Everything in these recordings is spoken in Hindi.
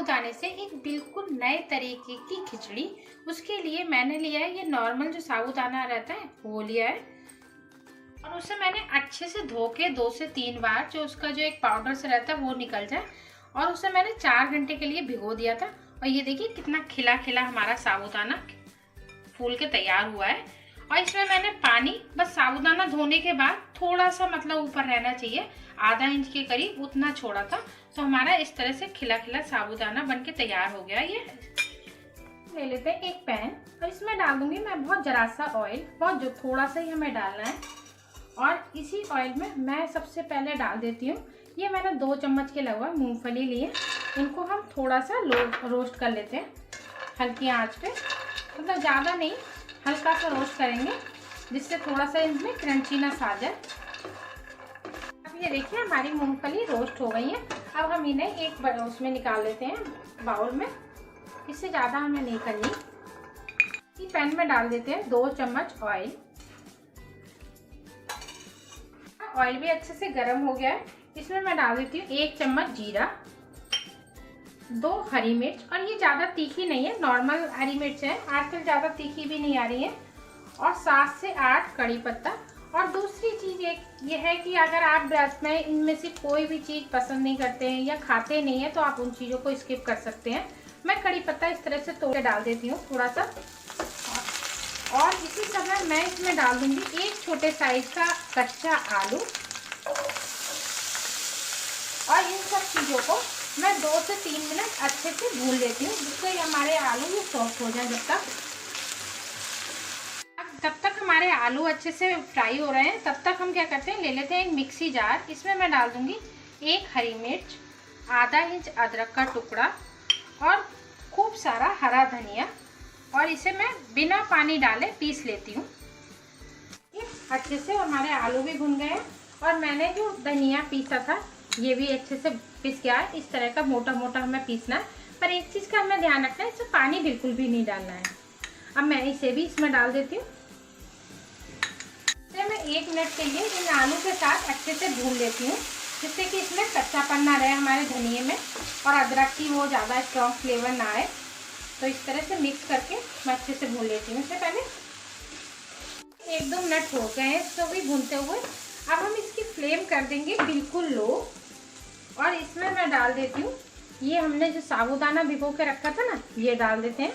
साबूदाने से एक बिल्कुल नए तरीके की खिचड़ी। उसके लिए मैंने लिया है ये नॉर्मल जो साबूदाना रहता है वो लिया है, और उसे मैंने अच्छे से धो के 2 से 3 बार जो उसका जो एक पाउडर से रहता है वो निकल जाए, और उसे मैंने 4 घंटे के लिए भिगो दिया था। और ये देखिए कितना खिला खिला हमारा साबूदाना फूल के तैयार हुआ है। और इसमें मैंने पानी बस साबूदाना धोने के बाद थोड़ा सा मतलब ऊपर रहना चाहिए, आधा इंच के करीब उतना छोड़ा था। तो हमारा इस तरह से खिला खिला साबूदाना बनके तैयार हो गया। ये ले लेते हैं एक पैन, और इसमें डाल दूंगी मैं बहुत जरा सा ऑयल, बहुत जो थोड़ा सा ही हमें डालना है। और इसी ऑयल में मैं सबसे पहले डाल देती हूँ, ये मैंने 2 चम्मच के लगभग मूंगफली लिए। इनको हम थोड़ा सा रोस्ट कर लेते हैं हल्की आंच पे, मतलब ज़्यादा नहीं, हल्का सा रोस्ट करेंगे जिससे थोड़ा सा इनमें क्रंचीनेस आ जाए। अब ये देखिए हमारी मूंगफली रोस्ट हो गई है। अब हम इन्हें एक उसमें निकाल लेते हैं बाउल में, इससे ज़्यादा हमें नहीं करनी। इसी पैन में डाल देते हैं 2 चम्मच ऑयल। ऑयल भी अच्छे से गर्म हो गया है। इसमें मैं डाल देती हूँ 1 चम्मच जीरा, 2 हरी मिर्च, और ये ज़्यादा तीखी नहीं है, नॉर्मल हरी मिर्च है, आजकल ज़्यादा तीखी भी नहीं आ रही है। और 7 से 8 कड़ी पत्ता। और दूसरी चीज़ एक ये है कि अगर आप व्रत में इनमें से कोई भी चीज़ पसंद नहीं करते हैं या खाते नहीं हैं तो आप उन चीज़ों को स्किप कर सकते हैं। मैं कड़ी पत्ता इस तरह से तोड़ के डाल देती हूँ थोड़ा सा। और इसी समय मैं इसमें डाल दूँगी 1 छोटे साइज का कच्चा आलू। और इन सब चीज़ों को मैं 2 से 3 मिनट अच्छे से भून लेती हूँ, जिससे हमारे आलू ये सॉफ्ट हो जाए। जब तक हमारे आलू अच्छे से फ्राई हो रहे हैं तब तक हम क्या करते हैं, ले लेते हैं एक मिक्सी जार। इसमें मैं डाल दूंगी 1 हरी मिर्च, आधा इंच अदरक का टुकड़ा, और खूब सारा हरा धनिया, और इसे मैं बिना पानी डाले पीस लेती हूँ। अच्छे से हमारे आलू भी भुन गए हैं, और मैंने जो धनिया पीसा था ये भी अच्छे से पीस गया है। इस तरह का मोटा मोटा हमें पीसना है, पर एक चीज़ का हमें ध्यान रखना है, इसमें पानी बिल्कुल भी नहीं डालना है। अब मैं इसे भी इसमें डाल देती हूँ। मैं 1 मिनट के लिए इन आलू के साथ अच्छे से भून लेती हूँ, जिससे कि इसमें कच्चापन ना रहे हमारे धनिये में, और अदरक की वो ज़्यादा स्ट्रॉन्ग फ्लेवर ना आए। तो इस तरह से मिक्स करके मैं अच्छे से भून लेती हूँ। इससे पहले 1-2 मिनट हो गए हैं इसको भी भूनते हुए। अब हम इसकी फ्लेम कर देंगे बिल्कुल लो, और इसमें मैं डाल देती हूँ ये हमने जो साबूदाना भिगो के रखा था ना, ये डाल देते हैं।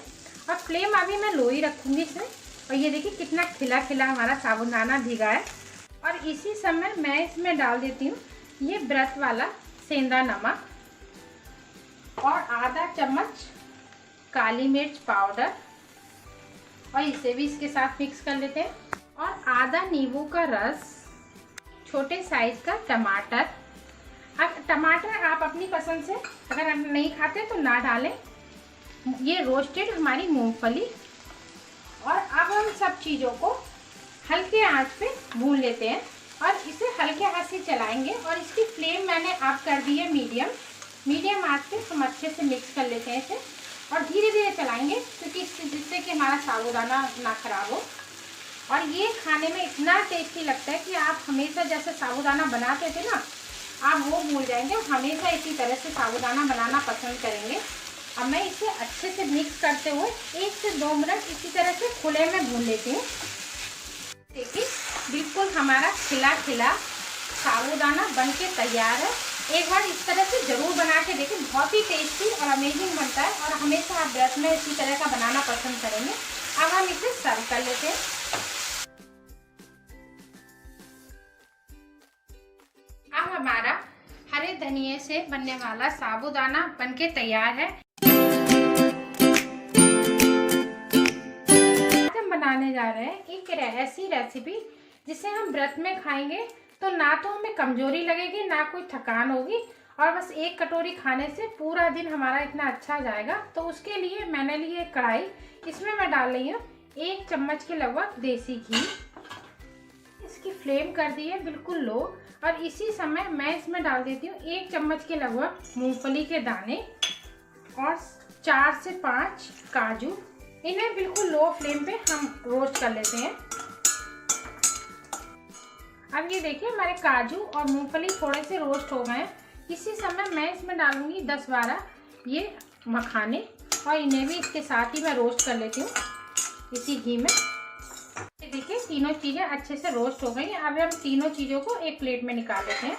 और फ्लेम अभी मैं लो ही रखूँगी इसमें। और ये देखिए कितना खिला खिला हमारा साबूदाना भिगा है। और इसी समय मैं इसमें डाल देती हूँ ये व्रत वाला सेंधा नमक, और आधा चम्मच काली मिर्च पाउडर, और इसे भी इसके साथ मिक्स कर लेते हैं। और आधा नींबू का रस, छोटे साइज का टमाटर। अब टमाटर आप अपनी पसंद से, अगर आप नहीं खाते तो ना डालें। ये रोस्टेड हमारी मूंगफली, और अब हम सब चीज़ों को हल्के आंच पे भून लेते हैं, और इसे हल्के हाथ से चलाएंगे। और इसकी फ्लेम मैंने आप कर दी है मीडियम आंच पे। हम अच्छे से मिक्स कर लेते हैं इसे, और धीरे धीरे चलाएंगे, क्योंकि जिससे कि हमारा साबूदाना ना खराब हो। और ये खाने में इतना टेस्टी लगता है कि आप हमेशा जैसे साबूदाना बनाते थे ना, आप वो भूल जाएंगे, हमेशा इसी तरह से साबूदाना बनाना पसंद करेंगे। अब मैं इसे अच्छे से मिक्स करते हुए 1 से 2 मिनट इसी तरह से खुले में भून लेती हूँ। देखिए बिल्कुल हमारा खिला खिला साबूदाना बनके तैयार है। एक बार इस तरह से ज़रूर बना के देखें, बहुत ही टेस्टी और अमेजिंग बनता है, और हमेशा आप व्रत में इसी तरह का बनाना पसंद करेंगे। अब हम इसे सर्व कर लेते हैं। अब हमारा हरे धनिये से बनने वाला साबूदाना बनके तैयार है। हम बनाने जा रहे हैं एक ऐसी रेसिपी जिसे हम व्रत में खाएंगे तो ना तो हमें कमजोरी लगेगी, ना कोई थकान होगी, और बस 1 कटोरी खाने से पूरा दिन हमारा इतना अच्छा जाएगा। तो उसके लिए मैंने ली एक कढ़ाई, इसमें मैं डाल रही हूँ 1 चम्मच के लगभग देसी घी। इसकी फ्लेम कर दी है बिल्कुल लो, और इसी समय मैं इसमें डाल देती हूँ 1 चम्मच के लगभग मूंगफली के दाने, और 4 से 5 काजू। इन्हें बिल्कुल लो फ्लेम पे हम रोस्ट कर लेते हैं। अब ये देखिए हमारे काजू और मूंगफली थोड़े से रोस्ट हो गए हैं। इसी समय मैं इसमें डालूंगी 10-12 ये मखाने और इन्हें भी इसके साथ ही मैं रोस्ट कर लेती हूँ इसी घी में। देखिए तीनों चीज़ें अच्छे से रोस्ट हो गई। अब हम तीनों चीज़ों को एक प्लेट में निकाल लेते हैं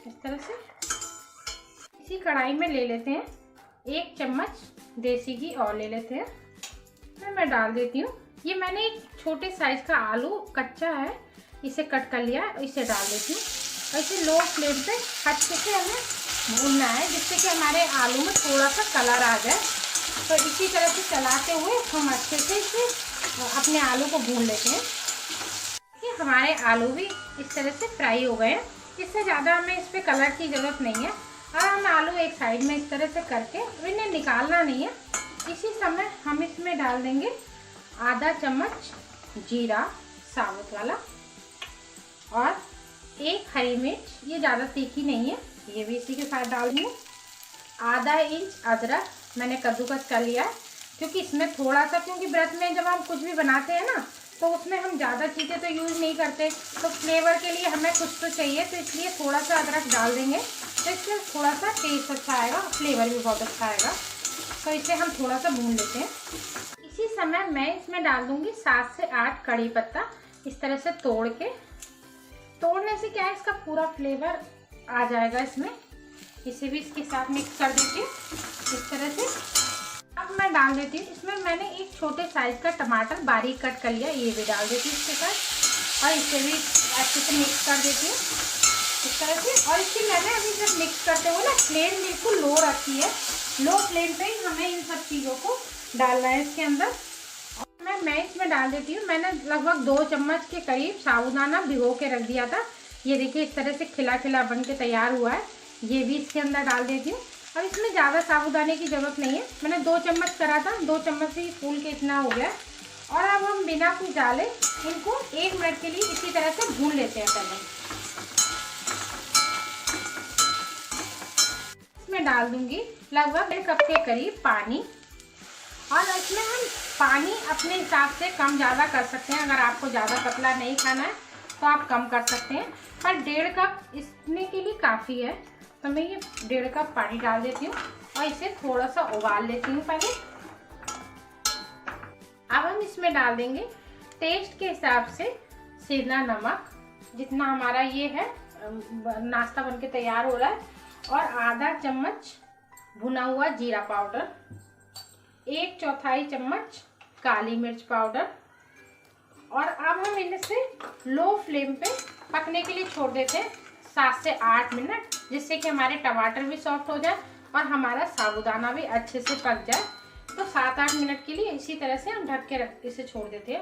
इस तरह से। इसी कढ़ाई में ले लेते हैं 1 चम्मच देसी घी और ले लेते हैं। मैं डाल देती हूँ। ये मैंने एक छोटे साइज का आलू कच्चा है, इसे कट कर लिया है, इसे डाल देती हूँ। और इसे लो फ्लेम पे अच्छे से हमें भूनना है जिससे कि हमारे आलू में थोड़ा सा कलर आ जाए। तो इसी तरह से चलाते हुए हम अच्छे से इसे अपने आलू को भून लेते हैं। कि हमारे आलू भी इस तरह से फ्राई हो गए हैं। इससे ज़्यादा हमें इस पर कलर की ज़रूरत नहीं है। और हम आलू एक साइड में इस तरह से करके इन्हें निकालना नहीं है। इसी समय हम इसमें डाल देंगे आधा चम्मच जीरा साबुत वाला और 1 हरी मिर्च, ये ज़्यादा तीखी नहीं है, ये भी इसी के साथ डाल देंगे। आधा इंच अदरक मैंने कद्दूकस कर लिया है क्योंकि इसमें थोड़ा सा, क्योंकि व्रत में जब हम कुछ भी बनाते हैं ना तो उसमें हम ज़्यादा चीज़ें तो यूज़ नहीं करते, तो फ्लेवर के लिए हमें कुछ तो चाहिए, तो इसलिए थोड़ा सा अदरक डाल देंगे तो इससे थोड़ा सा टेस्ट अच्छा आएगा, फ्लेवर भी बहुत अच्छा आएगा। तो इसे हम थोड़ा सा भून लेते हैं। इसी समय मैं इसमें डाल दूँगी 7 से 8 कड़ी पत्ता, इस तरह से तोड़ने से क्या है इसका पूरा फ्लेवर आ जाएगा इसमें। इसे भी इसके साथ मिक्स कर देती हूँ इस तरह से। अब मैं डाल देती हूँ इसमें, मैंने एक छोटे साइज का टमाटर बारीक कट कर लिया, ये भी डाल देती हूँ इसके साथ और इसे भी अच्छे से मिक्स कर देती हूँ इस तरह से। और इसकी मैंने अभी जब मिक्स करते हुए ना फ्लेम बिल्कुल लो रखी है, लो फ्लेम पे ही हमें इन सब चीज़ों को डालना है इसके अंदर। और मैं इसमें डाल देती हूँ, मैंने लगभग 2 चम्मच के करीब साबूदाना भिगो के रख दिया था। ये देखिए इस तरह से खिला खिला बन के तैयार हुआ है, ये भी इसके अंदर डाल देती हूँ। अब इसमें ज़्यादा साबूदाने की ज़रूरत नहीं है, मैंने 2 चम्मच करा था, 2 चम्मच से ही फूल के इतना हो गया। और अब हम बिना कुछ डाले इनको 1 मिनट के लिए इसी तरह से भून लेते हैं। पहले इसमें डाल दूंगी लगभग 1 कप के करीब पानी, और इसमें हम पानी अपने हिसाब से कम ज़्यादा कर सकते हैं। अगर आपको ज़्यादा पतला नहीं खाना है तो आप कम कर सकते हैं, पर 1.5 कप इसमें के लिए काफ़ी है। तो मैं ये 1.5 कप पानी डाल देती हूँ और इसे थोड़ा सा उबाल लेती हूँ पहले। अब हम इसमें डाल देंगे टेस्ट के हिसाब से सेंधा नमक, जितना हमारा ये है नाश्ता बनके तैयार हो रहा है, और आधा चम्मच भुना हुआ जीरा पाउडर, 1/4 चम्मच काली मिर्च पाउडर। और अब हम इसे लो फ्लेम पे पकने के लिए छोड़ देते हैं 7 से 8 मिनट, जिससे कि हमारे टमाटर भी सॉफ्ट हो जाए और हमारा साबूदाना भी अच्छे से पक जाए। तो 7-8 मिनट के लिए इसी तरह से हम ढक के इसे छोड़ देते हैं।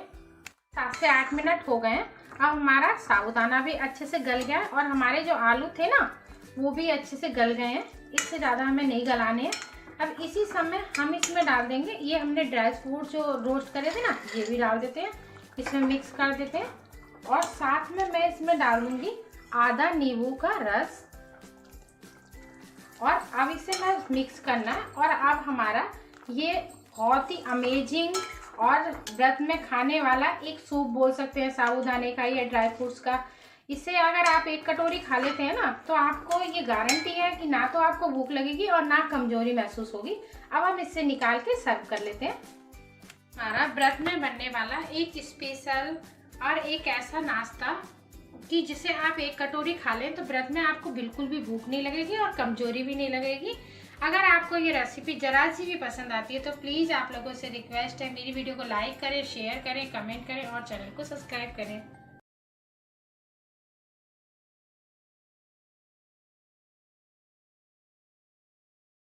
7 से 8 मिनट हो गए हैं। अब हमारा साबूदाना भी अच्छे से गल गया है और हमारे जो आलू थे ना वो भी अच्छे से गल गए हैं, इससे ज़्यादा हमें नहीं गलाने हैं। अब इसी समय हम इसमें डाल देंगे ये हमने ड्राई फ्रूट जो रोस्ट करे थे ना, ये भी डाल देते हैं, इसमें मिक्स कर देते हैं। और साथ में मैं इसमें डाल दूँगी आधा नींबू का रस, और अब इसे मैं मिक्स करना है। और अब हमारा ये बहुत ही अमेजिंग और व्रत में खाने वाला एक सूप बोल सकते हैं साबूदाने का या ड्राई फ्रूट्स का। इससे अगर आप 1 कटोरी खा लेते हैं ना तो आपको ये गारंटी है कि ना तो आपको भूख लगेगी और ना कमजोरी महसूस होगी। अब हम इससे निकाल के सर्व कर लेते हैं। हमारा व्रत में बनने वाला एक स्पेशल और एक ऐसा नाश्ता कि जिसे आप 1 कटोरी खा लें तो व्रत में आपको बिल्कुल भी भूख नहीं लगेगी और कमजोरी भी नहीं लगेगी। अगर आपको ये रेसिपी जरा सी भी पसंद आती है तो प्लीज़ आप लोगों से रिक्वेस्ट है मेरी वीडियो को लाइक करें, शेयर करें, कमेंट करें और चैनल को सब्सक्राइब करें।